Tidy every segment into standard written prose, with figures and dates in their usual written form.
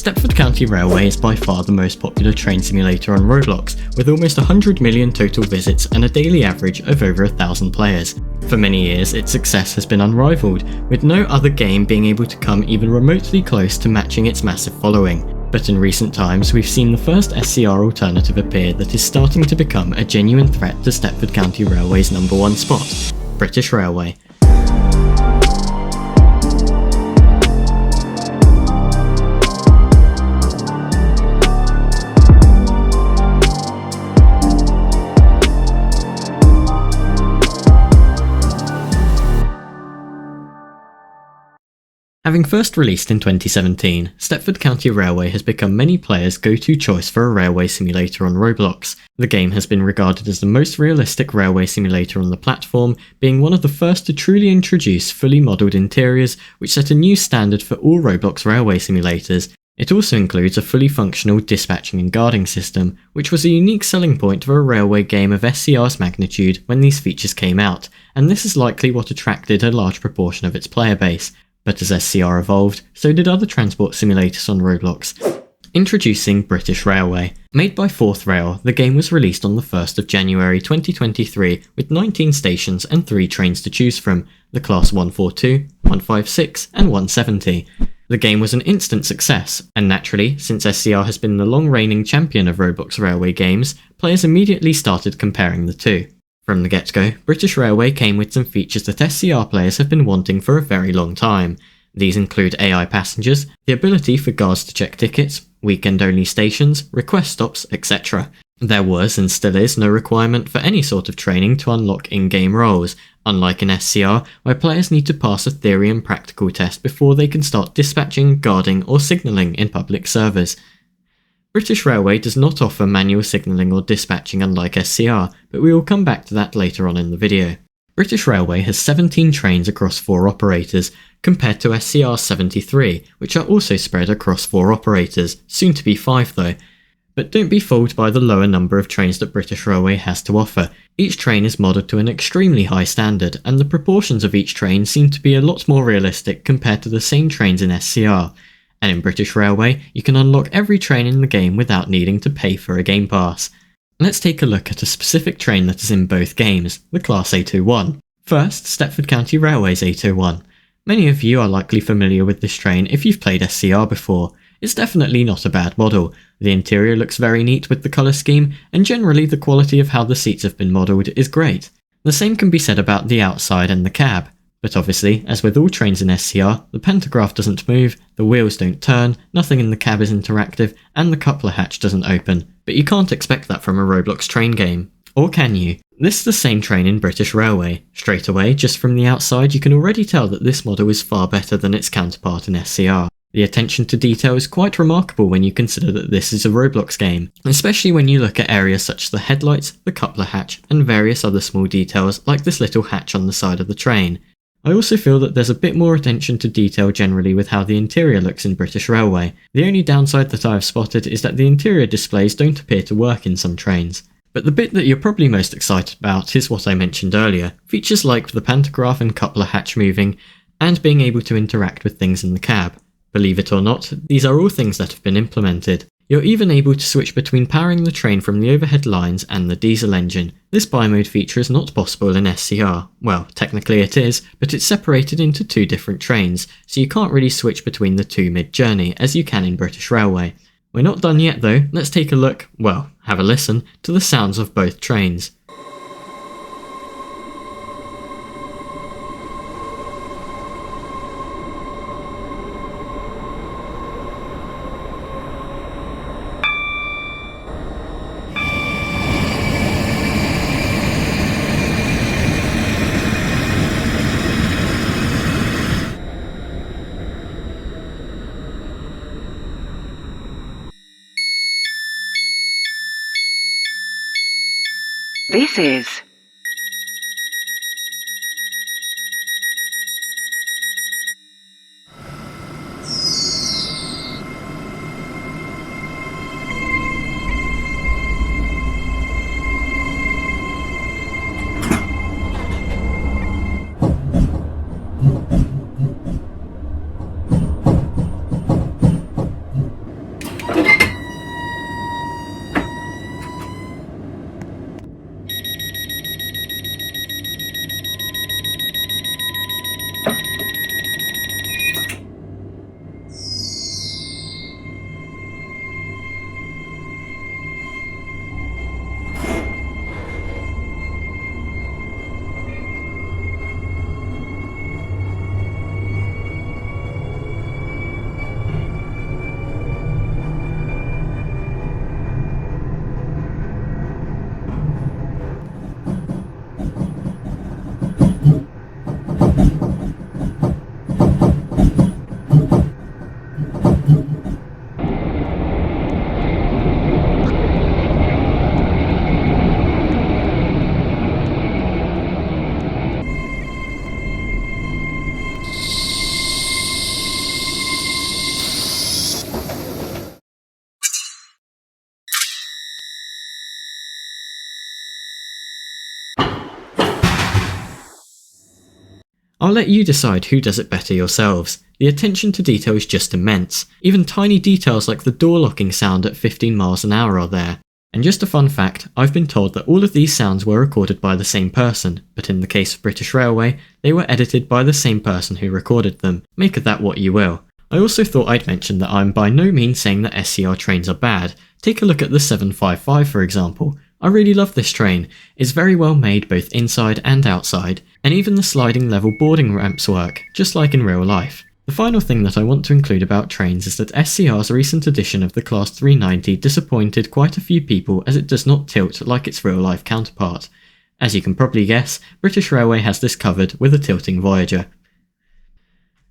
Stepford County Railway is by far the most popular train simulator on Roblox, with almost 100 million total visits and a daily average of over 1,000 players. For many years, its success has been unrivaled, with no other game being able to come even remotely close to matching its massive following. But in recent times, we've seen the first SCR alternative appear that is starting to become a genuine threat to Stepford County Railway's #1 spot, British Railway. Having first released in 2017, Stepford County Railway has become many players' go-to choice for a railway simulator on Roblox. The game has been regarded as the most realistic railway simulator on the platform, being one of the first to truly introduce fully modelled interiors, which set a new standard for all Roblox railway simulators. It also includes a fully functional dispatching and guarding system, which was a unique selling point for a railway game of SCR's magnitude when these features came out, and this is likely what attracted a large proportion of its player base. But as SCR evolved, so did other transport simulators on Roblox. Introducing British Railway. Made by Fourth Rail, the game was released on the 1st of January 2023 with 19 stations and 3 trains to choose from, the class 142, 156 and 170. The game was an instant success, and naturally, since SCR has been the long-reigning champion of Roblox railway games, players immediately started comparing the two. From the get-go, British Railway came with some features that SCR players have been wanting for a very long time. These include AI passengers, the ability for guards to check tickets, weekend-only stations, request stops, etc. There was and still is no requirement for any sort of training to unlock in-game roles, unlike in SCR, where players need to pass a theory and practical test before they can start dispatching, guarding, or signalling in public servers. British Railway does not offer manual signalling or dispatching unlike SCR, but we will come back to that later on in the video. British Railway has 17 trains across 4 operators, compared to SCR's 73, which are also spread across 4 operators, soon to be 5 though. But don't be fooled by the lower number of trains that British Railway has to offer. Each train is modded to an extremely high standard, and the proportions of each train seem to be a lot more realistic compared to the same trains in SCR. And in British Railway, you can unlock every train in the game without needing to pay for a game pass. Let's take a look at a specific train that is in both games, the Class 801. First, Stepford County Railway's 801. Many of you are likely familiar with this train if you've played SCR before. It's definitely not a bad model. The interior looks very neat with the colour scheme, and generally the quality of how the seats have been modelled is great. The same can be said about the outside and the cab. But obviously, as with all trains in SCR, the pantograph doesn't move, the wheels don't turn, nothing in the cab is interactive, and the coupler hatch doesn't open. But you can't expect that from a Roblox train game. Or can you? This is the same train in British Railway. Straight away, just from the outside, you can already tell that this model is far better than its counterpart in SCR. The attention to detail is quite remarkable when you consider that this is a Roblox game, especially when you look at areas such as the headlights, the coupler hatch, and various other small details like this little hatch on the side of the train. I also feel that there's a bit more attention to detail generally with how the interior looks in British Railway. The only downside that I have spotted is that the interior displays don't appear to work in some trains. But the bit that you're probably most excited about is what I mentioned earlier, features like the pantograph and coupler hatch moving, and being able to interact with things in the cab. Believe it or not, these are all things that have been implemented. You're even able to switch between powering the train from the overhead lines and the diesel engine. This bi-mode feature is not possible in SCR. Well, technically it is, but it's separated into 2 different trains, so you can't really switch between the 2 mid-journey as you can in British Railway. We're not done yet though, let's take a look, well, have a listen, to the sounds of both trains. This is I'll let you decide who does it better yourselves. The attention to detail is just immense. Even tiny details like the door locking sound at 15 miles an hour are there. And just a fun fact, I've been told that all of these sounds were recorded by the same person, but in the case of British Railway, they were edited by the same person who recorded them. Make of that what you will. I also thought I'd mention that I'm by no means saying that SCR trains are bad. Take a look at the 755 for example. I really love this train. It's very well made both inside and outside, and even the sliding level boarding ramps work, just like in real life. The final thing that I want to include about trains is that SCR's recent edition of the Class 390 disappointed quite a few people as it does not tilt like its real life counterpart. As you can probably guess, British Railway has this covered with a tilting Voyager.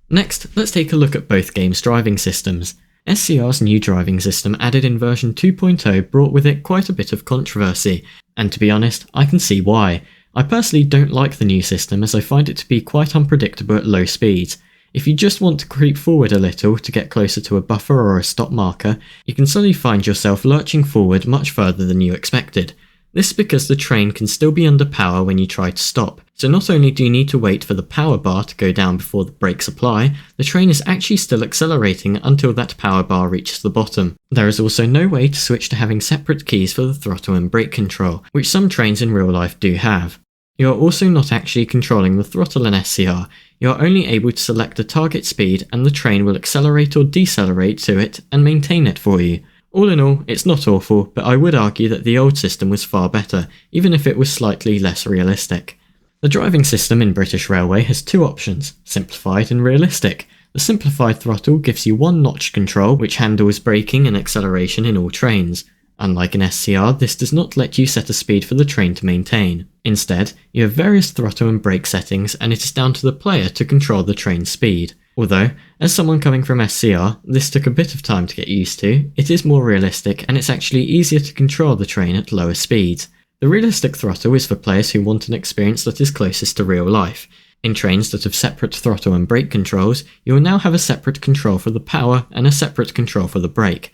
Next, let's take a look at both games' driving systems. SCR's new driving system added in version 2.0 brought with it quite a bit of controversy, and to be honest, I can see why. I personally don't like the new system as I find it to be quite unpredictable at low speeds. If you just want to creep forward a little to get closer to a buffer or a stop marker, you can suddenly find yourself lurching forward much further than you expected. This is because the train can still be under power when you try to stop, so not only do you need to wait for the power bar to go down before the brakes apply, the train is actually still accelerating until that power bar reaches the bottom. There is also no way to switch to having separate keys for the throttle and brake control, which some trains in real life do have. You are also not actually controlling the throttle in SCR, you are only able to select a target speed and the train will accelerate or decelerate to it and maintain it for you. All in all, it's not awful, but I would argue that the old system was far better, even if it was slightly less realistic. The driving system in British Railway has two options, simplified and realistic. The simplified throttle gives you one notch control which handles braking and acceleration in all trains. Unlike in SCR, this does not let you set a speed for the train to maintain. Instead, you have various throttle and brake settings and it is down to the player to control the train's speed. Although, as someone coming from SCR, this took a bit of time to get used to, it is more realistic and it's actually easier to control the train at lower speeds. The realistic throttle is for players who want an experience that is closest to real life. In trains that have separate throttle and brake controls, you will now have a separate control for the power and a separate control for the brake.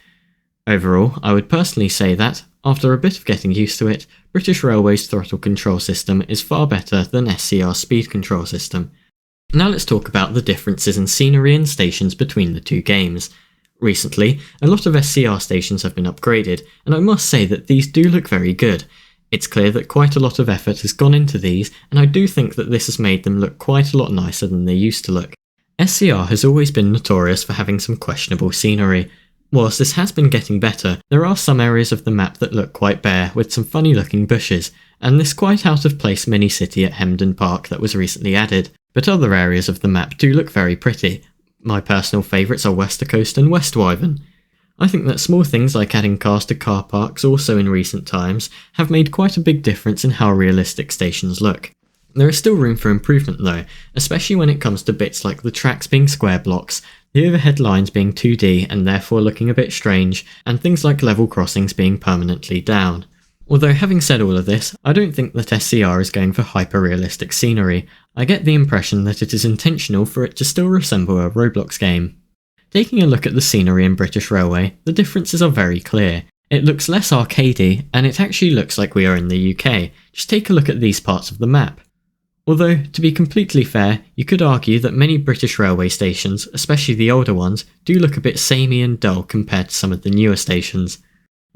Overall, I would personally say that, after a bit of getting used to it, British Railway's throttle control system is far better than SCR's speed control system. Now let's talk about the differences in scenery and stations between the two games. Recently, a lot of SCR stations have been upgraded, and I must say that these do look very good. It's clear that quite a lot of effort has gone into these, and I do think that this has made them look quite a lot nicer than they used to look. SCR has always been notorious for having some questionable scenery. Whilst this has been getting better, there are some areas of the map that look quite bare with some funny looking bushes, and this quite out of place mini-city at Hemden Park that was recently added. But other areas of the map do look very pretty. My personal favourites are Westercoast and West Wyvern. I think that small things like adding cars to car parks also in recent times have made quite a big difference in how realistic stations look. There is still room for improvement though, especially when it comes to bits like the tracks being square blocks, the overhead lines being 2D and therefore looking a bit strange, and things like level crossings being permanently down. Although having said all of this, I don't think that SCR is going for hyper-realistic scenery. I get the impression that it is intentional for it to still resemble a Roblox game. Taking a look at the scenery in British Railway, the differences are very clear. It looks less arcadey, and it actually looks like we are in the UK. Just take a look at these parts of the map. Although, to be completely fair, you could argue that many British Railway stations, especially the older ones, do look a bit samey and dull compared to some of the newer stations.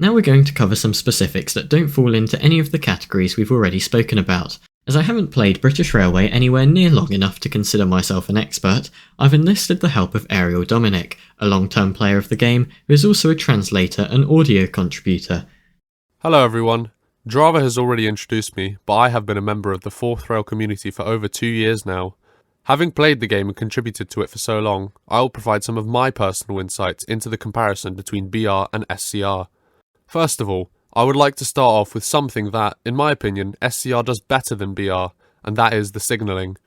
Now we're going to cover some specifics that don't fall into any of the categories we've already spoken about. As I haven't played British Railway anywhere near long enough to consider myself an expert, I've enlisted the help of Ariel Dominic, a long-term player of the game who is also a translator and audio contributor. Hello everyone. Drava has already introduced me, but I have been a member of the 4th Rail community for over 2 years now. Having played the game and contributed to it for so long, I will provide some of my personal insights into the comparison between BR and SCR. First of all, I would like to start off with something that, in my opinion, SCR does better than BR, and that is the signalling.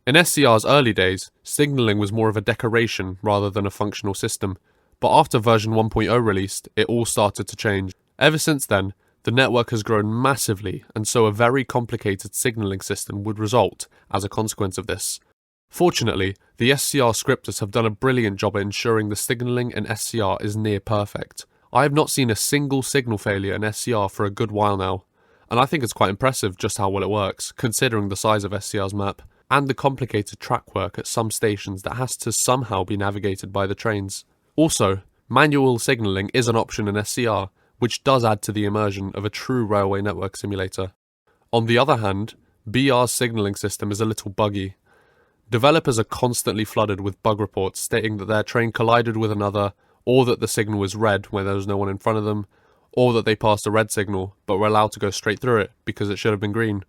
In SCR's early days, signalling was more of a decoration rather than a functional system, but after version 1.0 released, it all started to change. Ever since then, the network has grown massively, and so a very complicated signalling system would result as a consequence of this. Fortunately, the SCR scripters have done a brilliant job at ensuring the signalling in SCR is near perfect. I have not seen a single signal failure in SCR for a good while now, and I think it's quite impressive just how well it works, considering the size of SCR's map. and the complicated track work at some stations that has to somehow be navigated by the trains. Also, manual signalling is an option in SCR, which does add to the immersion of a true railway network simulator. On the other hand, BR's signalling system is a little buggy. Developers are constantly flooded with bug reports stating that their train collided with another, or that the signal was red when there was no one in front of them, or that they passed a red signal but were allowed to go straight through it because it should have been green.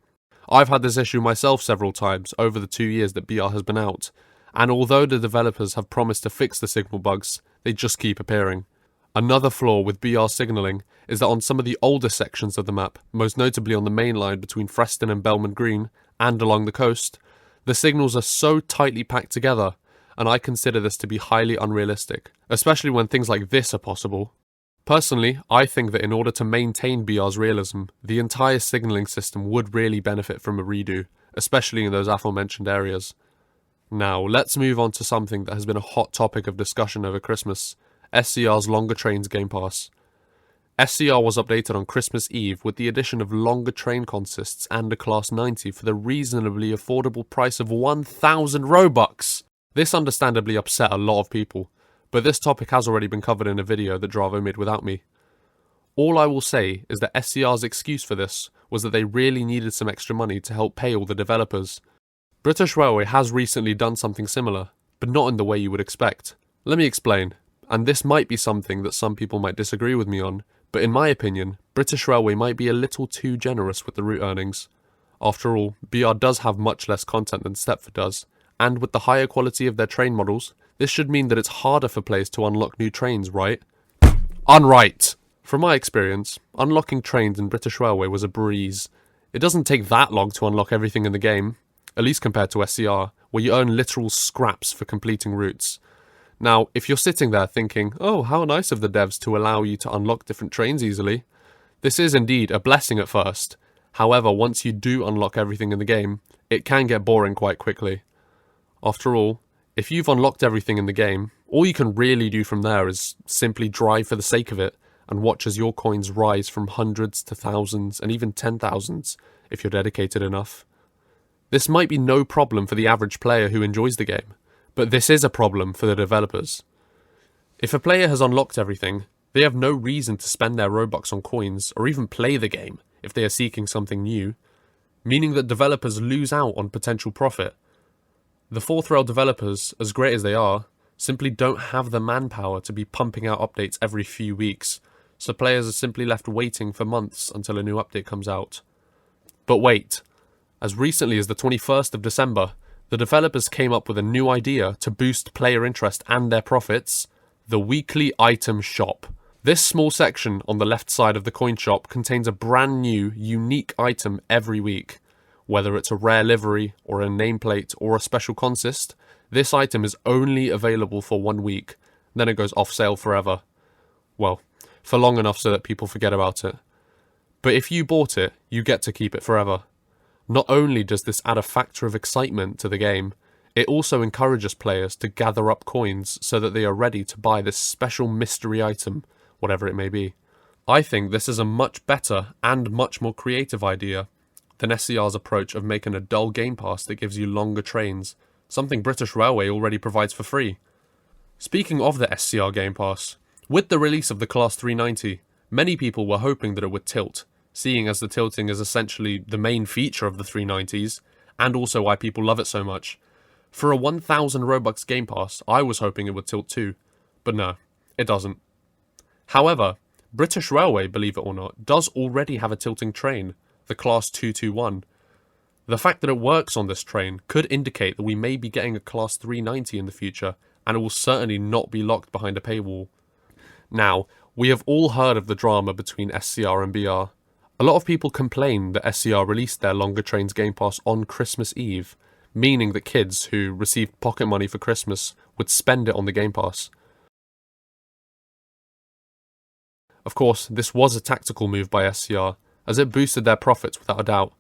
I've had this issue myself several times over the 2 years that BR has been out, and although the developers have promised to fix the signal bugs, they just keep appearing. Another flaw with BR signalling is that on some of the older sections of the map, most notably on the main line between Freston and Belmont Green, and along the coast, the signals are so tightly packed together, and I consider this to be highly unrealistic, especially when things like this are possible. Personally, I think that in order to maintain BR's realism, the entire signalling system would really benefit from a redo, especially in those aforementioned areas. Now, let's move on to something that has been a hot topic of discussion over Christmas: SCR's Longer Trains Game Pass. SCR was updated on Christmas Eve with the addition of longer train consists and a Class 90 for the reasonably affordable price of 1,000 Robux. This understandably upset a lot of people, but this topic has already been covered in a video that Dravo made without me. All I will say is that SCR's excuse for this was that they really needed some extra money to help pay all the developers. British Railway has recently done something similar, but not in the way you would expect. Let me explain, and this might be something that some people might disagree with me on, but in my opinion, British Railway might be a little too generous with the route earnings. After all, BR does have much less content than Stepford does, and with the higher quality of their train models, this should mean that it's harder for players to unlock new trains, right? Unright! From my experience, unlocking trains in British Railway was a breeze. It doesn't take that long to unlock everything in the game, at least compared to SCR, where you earn literal scraps for completing routes. Now, if you're sitting there thinking, oh, how nice of the devs to allow you to unlock different trains easily, this is indeed a blessing at first. However, once you do unlock everything in the game, it can get boring quite quickly. After all, if you've unlocked everything in the game, all you can really do from there is simply drive for the sake of it and watch as your coins rise from hundreds to thousands and even 10,000s if you're dedicated enough. This might be no problem for the average player who enjoys the game, but this is a problem for the developers. If a player has unlocked everything, they have no reason to spend their Robux on coins or even play the game if they are seeking something new, meaning that developers lose out on potential profit. The Fourth Rail developers, as great as they are, simply don't have the manpower to be pumping out updates every few weeks, so players are simply left waiting for months until a new update comes out. But wait, as recently as the 21st of December, the developers came up with a new idea to boost player interest and their profits: the weekly item shop. This small section on the left side of the coin shop contains a brand new, unique item every week. Whether it's a rare livery, or a nameplate, or a special consist, this item is only available for 1 week, then it goes off sale forever. Well, for long enough so that people forget about it. But if you bought it, you get to keep it forever. Not only does this add a factor of excitement to the game, it also encourages players to gather up coins so that they are ready to buy this special mystery item, whatever it may be. I think this is a much better and much more creative idea than SCR's approach of making a dull game pass that gives you longer trains, something British Railway already provides for free. Speaking of the SCR Game Pass, with the release of the Class 390, many people were hoping that it would tilt, seeing as the tilting is essentially the main feature of the 390s, and also why people love it so much. For a 1,000 Robux Game Pass, I was hoping it would tilt too, but no, it doesn't. However, British Railway, believe it or not, does already have a tilting train, the Class 221. The fact that it works on this train could indicate that we may be getting a Class 390 in the future, and it will certainly not be locked behind a paywall. Now, we have all heard of the drama between SCR and BR. A lot of people complain that SCR released their Longer Trains Game Pass on Christmas Eve, meaning that kids who received pocket money for Christmas would spend it on the Game Pass. Of course, this was a tactical move by SCR, as it boosted their profits without a doubt.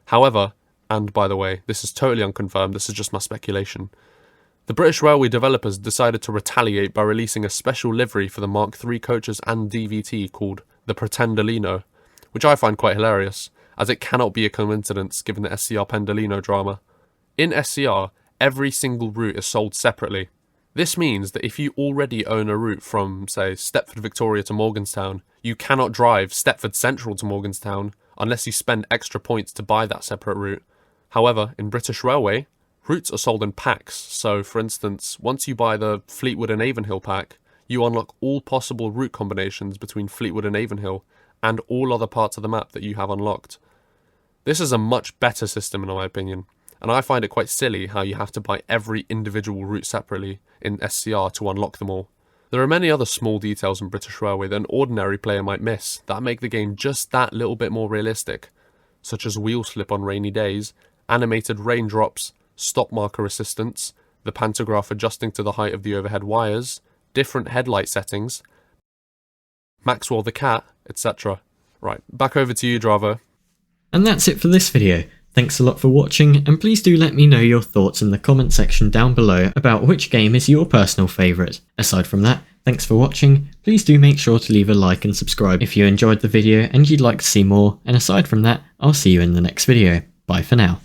However, and by the way, this is totally unconfirmed, this is just my speculation, the British Railway developers decided to retaliate by releasing a special livery for the Mark III coaches and DVT called the Pretendolino, which I find quite hilarious, as it cannot be a coincidence given the SCR Pendolino drama. In SCR, every single route is sold separately. This means that if you already own a route from, say, Stepford Victoria to Morganstown, you cannot drive Stepford Central to Morganstown unless you spend extra points to buy that separate route. However, in British Railway, routes are sold in packs, so for instance, once you buy the Fleetwood and Avonhill pack, you unlock all possible route combinations between Fleetwood and Avonhill, and all other parts of the map that you have unlocked. This is a much better system in my opinion, and I find it quite silly how you have to buy every individual route separately in SCR to unlock them all. There are many other small details in British Railway that an ordinary player might miss that make the game just that little bit more realistic, such as wheel slip on rainy days, animated raindrops, stop marker assistance, the pantograph adjusting to the height of the overhead wires, different headlight settings, Maxwell the cat, etc. Right, back over to you, Dravo. And that's it for this video. Thanks a lot for watching, and please do let me know your thoughts in the comment section down below about which game is your personal favourite. Aside from that, thanks for watching, please do make sure to leave a like and subscribe if you enjoyed the video and you'd like to see more, and aside from that, I'll see you in the next video. Bye for now.